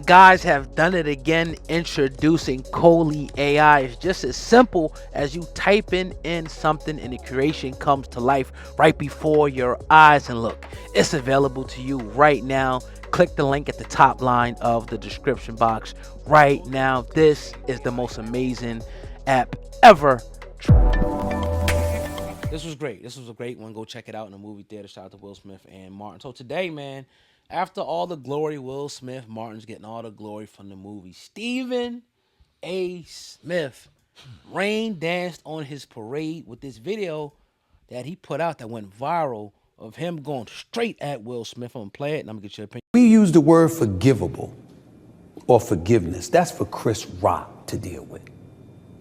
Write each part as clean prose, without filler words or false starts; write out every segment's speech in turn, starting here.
guys have done it again, introducing Coley AI. It's just as simple as you typing in something and the creation comes to life right before your eyes. And look, it's available to you right now. Click the link at the top line of the description box right now. This is the most amazing app ever. This was great. This was a great one. Go check it out in the movie theater. Shout out to Will Smith and Martin. So today, man, after all the glory, Will Smith, Martin's getting all the glory from the movie. Stephen A. Smith rain danced on his parade with this video that he put out that went viral of him going straight at Will Smith. I'm gonna play it and I'm gonna get your opinion. We use the word forgivable or forgiveness. That's for Chris Rock to deal with.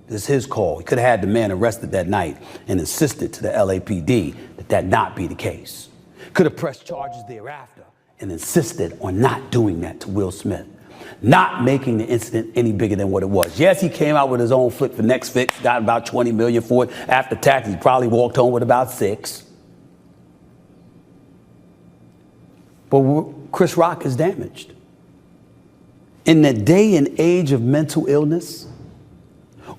It's his call. He could have had the man arrested that night and insisted to the LAPD that that not be the case. Could have pressed charges thereafter and insisted on not doing that to Will Smith, not making the incident any bigger than what it was. Yes, he came out with his own flip for next fix, got about $20 million for it. After tax, he probably walked home with about $6 million. But Chris Rock is damaged. In the day and age of mental illness,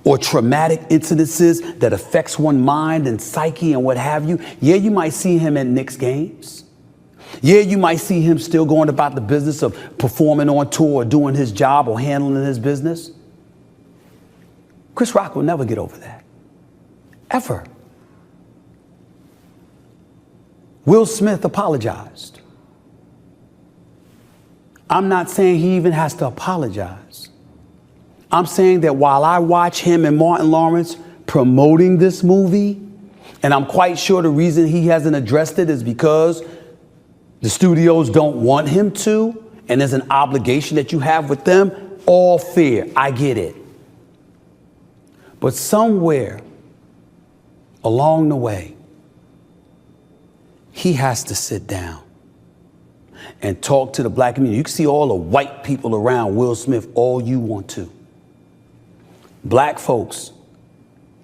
or traumatic incidences that affects one's mind and psyche and what have you, yeah, you might see him at Knicks games. Yeah, you might see him still going about the business of performing on tour or doing his job or handling his business. Chris Rock will never get over that. Ever. Will Smith apologized. I'm not saying he even has to apologize. I'm saying that while I watch him and Martin Lawrence promoting this movie, and I'm quite sure the reason he hasn't addressed it is because the studios don't want him to, and there's an obligation that you have with them, all fair. I get it. But somewhere along the way, he has to sit down and talk to the black community. You can see all the white people around Will Smith all you want to. Black folks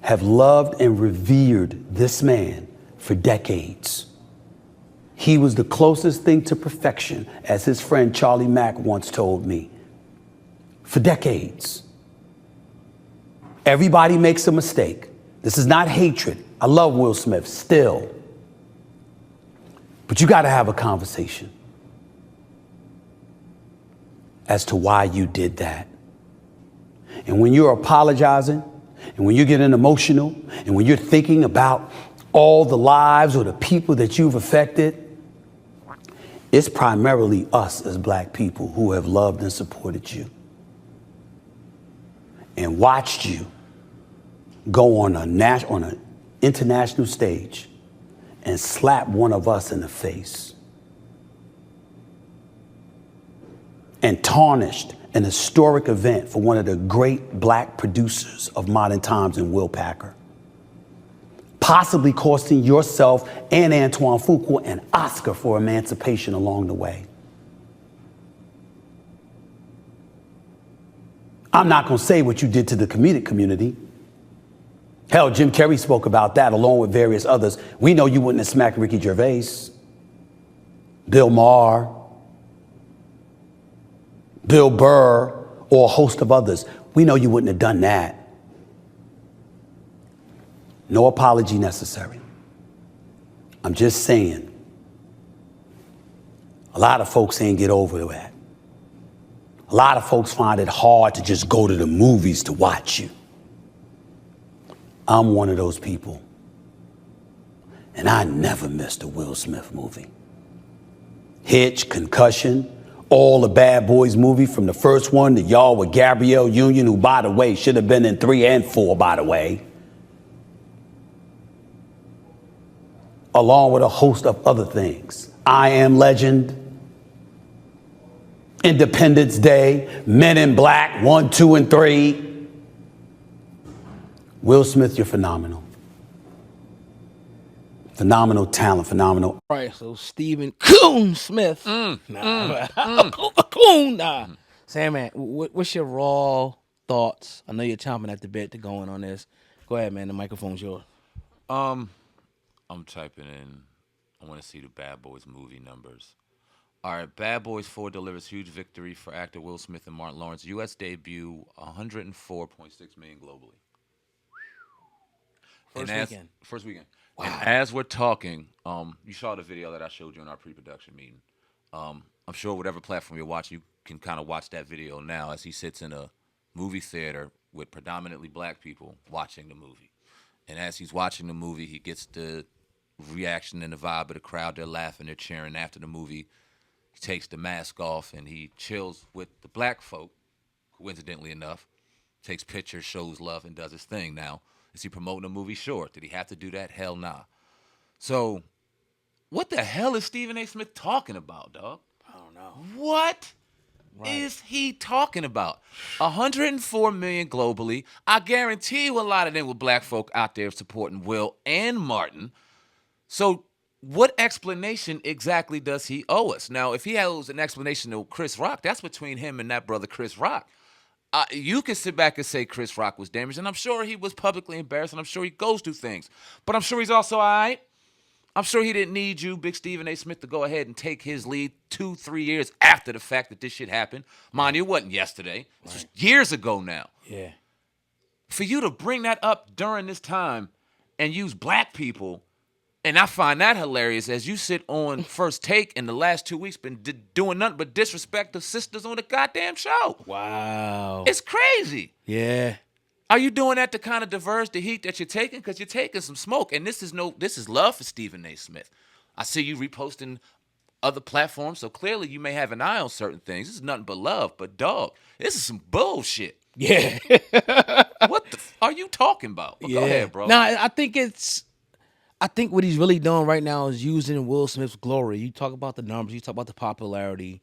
have loved and revered this man for decades. He was the closest thing to perfection, as his friend Charlie Mack once told me, for decades. Everybody makes a mistake. This is not hatred. I love Will Smith still. But you got to have a conversation as to why you did that. And when you're apologizing, and when you're getting emotional, and when you're thinking about all the lives or the people that you've affected, it's primarily us as black people who have loved and supported you and watched you go on an international stage and slap one of us in the face and tarnished an historic event for one of the great black producers of modern times in Will Packer, possibly costing yourself and Antoine Fuqua an Oscar for emancipation along the way. I'm not going to say what you did to the comedic community. Hell, Jim Carrey spoke about that along with various others. We know you wouldn't have smacked Ricky Gervais, Bill Maher, Bill Burr, or a host of others. We know you wouldn't have done that. No apology necessary. I'm just saying, a lot of folks ain't get over that. A lot of folks find it hard to just go to the movies to watch you. I'm one of those people. And I never missed a Will Smith movie. Hitch, Concussion, all the Bad Boys movie from the first one to y'all with Gabrielle Union, who, by the way, should have been in 3 and 4, by the way. Along with a host of other things. I Am Legend, Independence Day, Men in Black, 1, 2, and 3. Will Smith, you're phenomenal. Phenomenal talent, phenomenal. All right, so Stephen Coon Smith. Coon. Sam, man, what's your raw thoughts? I know you're chomping at the bit to go in on this. Go ahead, man. The microphone's yours. I'm typing in. I want to see the Bad Boys movie numbers. All right, Bad Boys 4 delivers huge victory for actor Will Smith and Martin Lawrence. U.S. debut 104.6 million globally. And First as weekend. first weekend, and Wow. as we're talking, you saw the video that I showed you in our pre-production meeting. I'm sure whatever platform you're watching, you can kind of watch that video now as he sits in a movie theater with predominantly black people watching the movie. And as he's watching the movie, he gets the reaction and the vibe of the crowd. They're laughing, they're cheering. After the movie, he takes the mask off and he chills with the black folk, coincidentally enough, takes pictures, shows love, and does his thing. Now, is he promoting a movie? Sure. Did he have to do that? Hell nah. So, what the hell is Stephen A. Smith talking about, dog? I don't know. What Right. is he talking about? 104 million globally. I guarantee you a lot of them were black folk out there supporting Will and Martin. So what explanation exactly does he owe us? Now, if he owes an explanation to Chris Rock, that's between him and that brother Chris Rock. You can sit back and say Chris Rock was damaged, and I'm sure he was publicly embarrassed, and I'm sure he goes through things. But I'm sure he's also all right. I'm sure he didn't need you, Big Stephen A. Smith, to go ahead and take his lead 2-3 years after the fact that this shit happened. Mind you, it wasn't yesterday. This was years ago now. Yeah. For you to bring that up during this time and use black people, and I find that hilarious as you sit on First Take in the last 2 weeks, been doing nothing but disrespect the sisters on the goddamn show. Wow. It's crazy. Yeah. Are you doing that to kind of diverge the heat that you're taking? Because you're taking some smoke, and this is love for Stephen A. Smith. I see you reposting other platforms, so clearly you may have an eye on certain things. This is nothing but love, but dog, this is some bullshit. Yeah. What the are you talking about? Well, Yeah. go ahead, bro. Nah, I think what he's really doing right now is using Will Smith's glory. You talk about the numbers, you talk about the popularity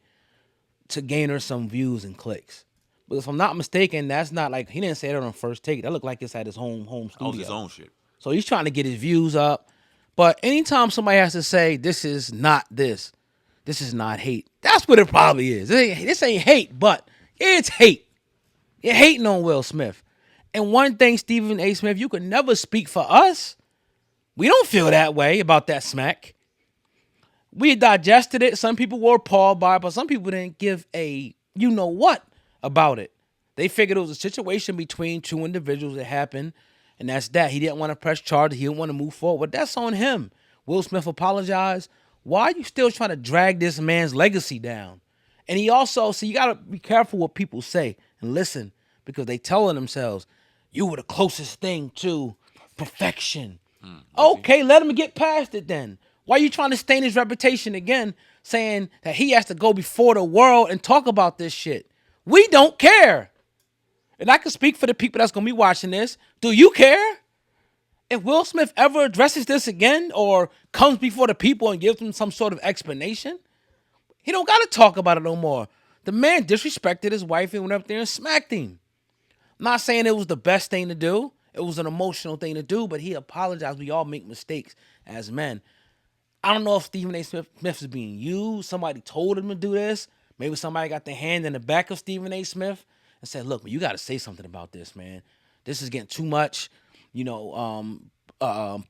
to gain her some views and clicks. But if I'm not mistaken, that's not like he didn't say that on First Take. That looked like it's at his home Owns studio. his own shit. So he's trying to get his views up. But anytime somebody has to say this is not this is not hate, that's what it probably is. This ain't hate, but it's hate. You're hating on Will Smith. And one thing, Stephen A. Smith, you could never speak for us. We don't feel that way about that smack. We digested it. Some people were appalled by it, but some people didn't give a you know what about it. They figured it was a situation between two individuals that happened, and that's that. He didn't want to press charges. He didn't want to move forward. That's on him. Will Smith apologized. Why are you still trying to drag this man's legacy down? And he also, so you got to be careful what people say and listen, because they telling themselves, you were the closest thing to perfection. Okay, let him get past it then. Why are you trying to stain his reputation again, saying that he has to go before the world and talk about this shit? We don't care. And I can speak for the people that's going to be watching this. Do you care? If Will Smith ever addresses this again or comes before the people and gives them some sort of explanation, he don't got to talk about it no more. The man disrespected his wife and went up there and smacked him. I'm not saying it was the best thing to do. It was an emotional thing to do, but he apologized. We all make mistakes as men. I don't know if Stephen A. Smith is being used. Somebody told him to do this. Maybe somebody got their hand in the back of Stephen A. Smith and said, look, man, you got to say something about this, man. This is getting too much,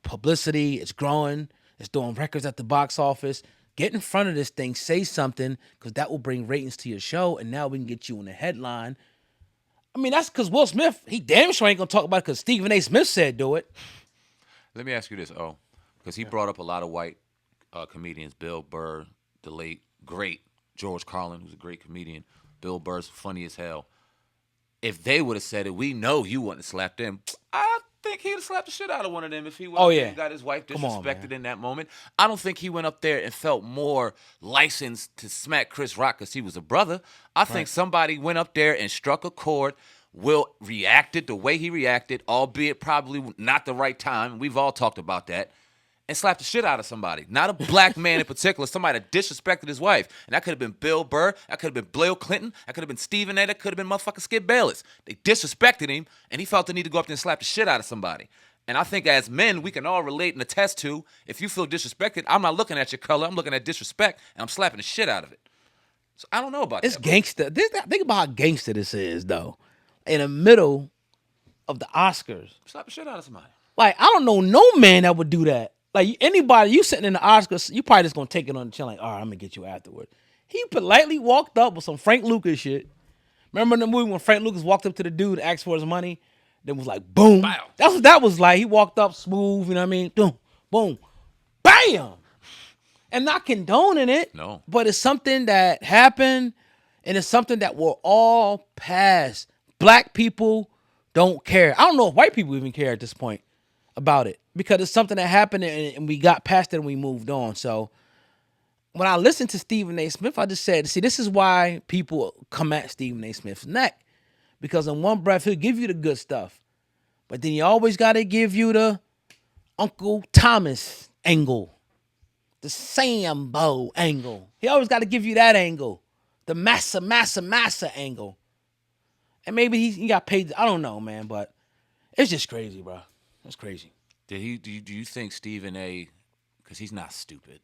publicity. It's growing. It's doing records at the box office. Get in front of this thing. Say something, because that will bring ratings to your show, and now we can get you in the headline. I mean, that's because Will Smith, he damn sure ain't going to talk about it because Stephen A. Smith said do it. Let me ask you this, because he brought up a lot of white comedians. Bill Burr, the late, great George Carlin, who's a great comedian. Bill Burr's funny as hell. If they would have said it, we know you wouldn't have slapped them. I think he'd have slapped the shit out of one of them if he would have got his wife disrespected in that moment. I don't think he went up there and felt more licensed to smack Chris Rock because he was a brother. I think somebody went up there and struck a chord. Will reacted the way he reacted, albeit probably not the right time. We've all talked about that. And slapped the shit out of somebody. Not a black man in particular, somebody that disrespected his wife. And that could have been Bill Burr, that could have been Bill Clinton, that could have been Stephen A., that could have been motherfucking Skip Bayless. They disrespected him, and he felt the need to go up there and slap the shit out of somebody. And I think as men, we can all relate and attest to, if you feel disrespected, I'm not looking at your color, I'm looking at disrespect, and I'm slapping the shit out of it. So I don't know about It's that. gangster. Think about how gangster this is, though. In the middle of the Oscars. Slap the shit out of somebody. Like, I don't know no man that would do that. Like, anybody, you sitting in the Oscars, you probably just going to take it on the chin like, all right, I'm going to get you afterward. He politely walked up with some Frank Lucas shit. Remember in the movie when Frank Lucas walked up to the dude and asked for his money? Then was like, boom. Bow. That's what that was like. He walked up smooth, you know what I mean? Boom, boom, bam. And not condoning it. No. But it's something that happened, and it's something that we're all past. Black people don't care. I don't know if white people even care at this point about it, because it's something that happened and we got past it and we moved on. So when I listened to Stephen A. Smith, I just said, see, this is why people come at Stephen A. Smith's neck. Because in one breath, he'll give you the good stuff. But then you always got to give you the Uncle Thomas angle. The Sambo angle. He always got to give you that angle. The massa angle. And maybe he got paid. I don't know, man. But it's just crazy, bro. It's crazy. Do you think Stephen A., because he's not stupid,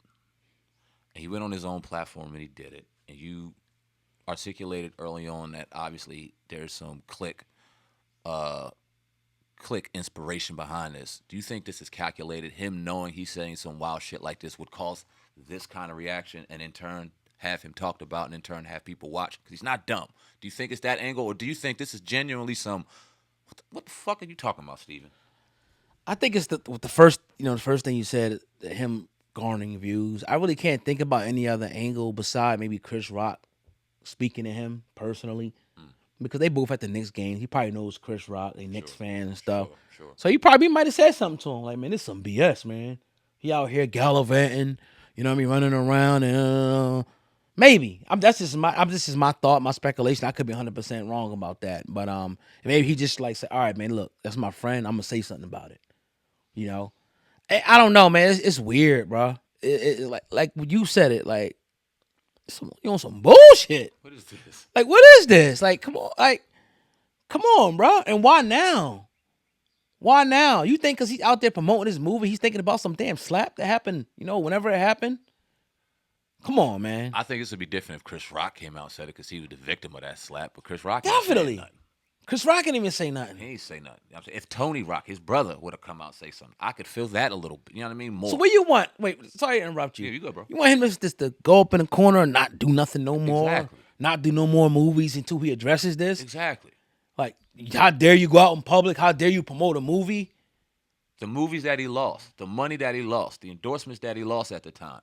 and he went on his own platform and he did it, and you articulated early on that obviously there's some click inspiration behind this. Do you think this is calculated? Him knowing he's saying some wild shit like this would cause this kind of reaction, and in turn have him talked about, and in turn have people watch? Because he's not dumb. Do you think it's that angle, or do you think this is genuinely some what the fuck are you talking about, Steven? I think it's the first thing you said, him garnering views. I really can't think about any other angle beside maybe Chris Rock speaking to him personally, because they both at the Knicks game. He probably knows Chris Rock, a Knicks fan and stuff. Sure. So he probably might have said something to him like, "Man, this is some BS, man. He out here gallivanting, you know what I mean, running around and maybe." This is my thought, my speculation. I could be 100% wrong about that, but maybe he just like said, "All right, man, look, that's my friend. I'm gonna say something about it." You know, I don't know, man. It's weird, bro. It like when you said it, like you on some bullshit. What is this? Like, what is this? Like, come on, bro. And why now? Why now? You think because he's out there promoting his movie, he's thinking about some damn slap that happened, whenever it happened? Come on, man. I think this would be different if Chris Rock came out and said it, because he was the victim of that slap. But Chris Rock Definitely. Chris Rock didn't even say nothing. He ain't say nothing. I'm saying, if Tony Rock, his brother, would have come out and say something, I could feel that a little bit. You know what I mean? More. So what you want? Wait, sorry to interrupt you. Yeah, you go, bro. You want him just to go up in the corner and not do nothing no more? Exactly. Not do no more movies until he addresses this? Exactly. Like, how dare you go out in public? How dare you promote a movie? The movies that he lost, the money that he lost, the endorsements that he lost at the time.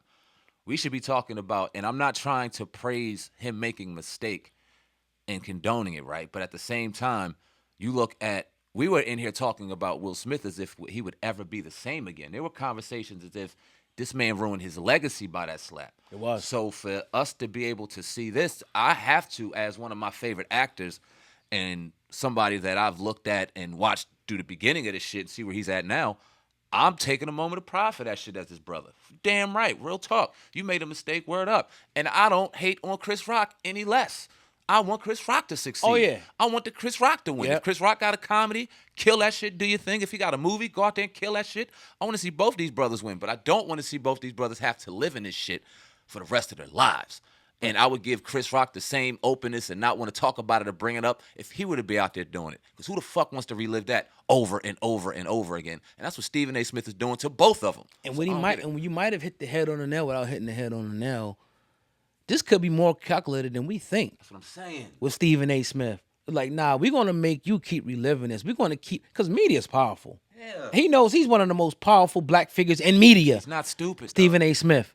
We should be talking about, and I'm not trying to praise him making a mistake and condoning it, right? But at the same time, you look at, we were in here talking about Will Smith as if he would ever be the same again. There were conversations as if this man ruined his legacy by that slap. It was. So for us to be able to see this, I have to, as one of my favorite actors and somebody that I've looked at and watched through the beginning of this shit and see where he's at now, I'm taking a moment of pride for that shit as his brother. Damn right, real talk. You made a mistake, word up. And I don't hate on Chris Rock any less. I want Chris Rock to succeed. Oh, yeah. I want the Chris Rock to win. Yep. If Chris Rock got a comedy, kill that shit, do your thing. If he got a movie, go out there and kill that shit. I want to see both these brothers win, but I don't want to see both these brothers have to live in this shit for the rest of their lives. And I would give Chris Rock the same openness and not want to talk about it or bring it up if he were to be out there doing it. Because who the fuck wants to relive that over and over and over again? And that's what Stephen A. Smith is doing to both of them. And when you might have hit the head on the nail without hitting the head on the nail, this could be more calculated than we think. That's what I'm saying. With Stephen A. Smith. Like, nah, we're going to make you keep reliving this. We're going to keep, because media is powerful. Yeah. He knows he's one of the most powerful black figures in media. He's not stupid. Stephen A. Smith.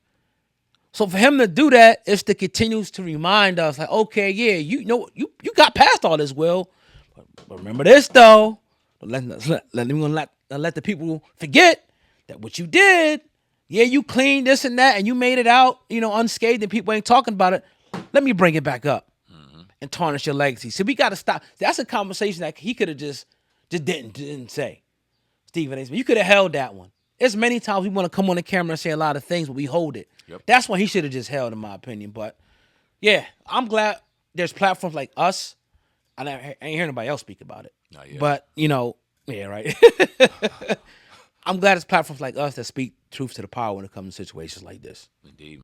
So for him to do that, it's to continues to remind us, like, okay, yeah, you got past all this, Will. But remember this, though. Let the people forget that what you did, yeah, you cleaned this and that, and you made it out, unscathed, and people ain't talking about it. Let me bring it back up and tarnish your legacy. So we got to stop. That's a conversation that he could have just didn't say. Stephen A. Smith, you could have held that one. There's many times we want to come on the camera and say a lot of things, but we hold it. Yep. That's what he should have just held, in my opinion. But yeah, I'm glad there's platforms like us. I ain't hearing nobody else speak about it. Not yet. But yeah, right. I'm glad it's platforms like us that speak truth to the power when it comes to situations like this. Indeed.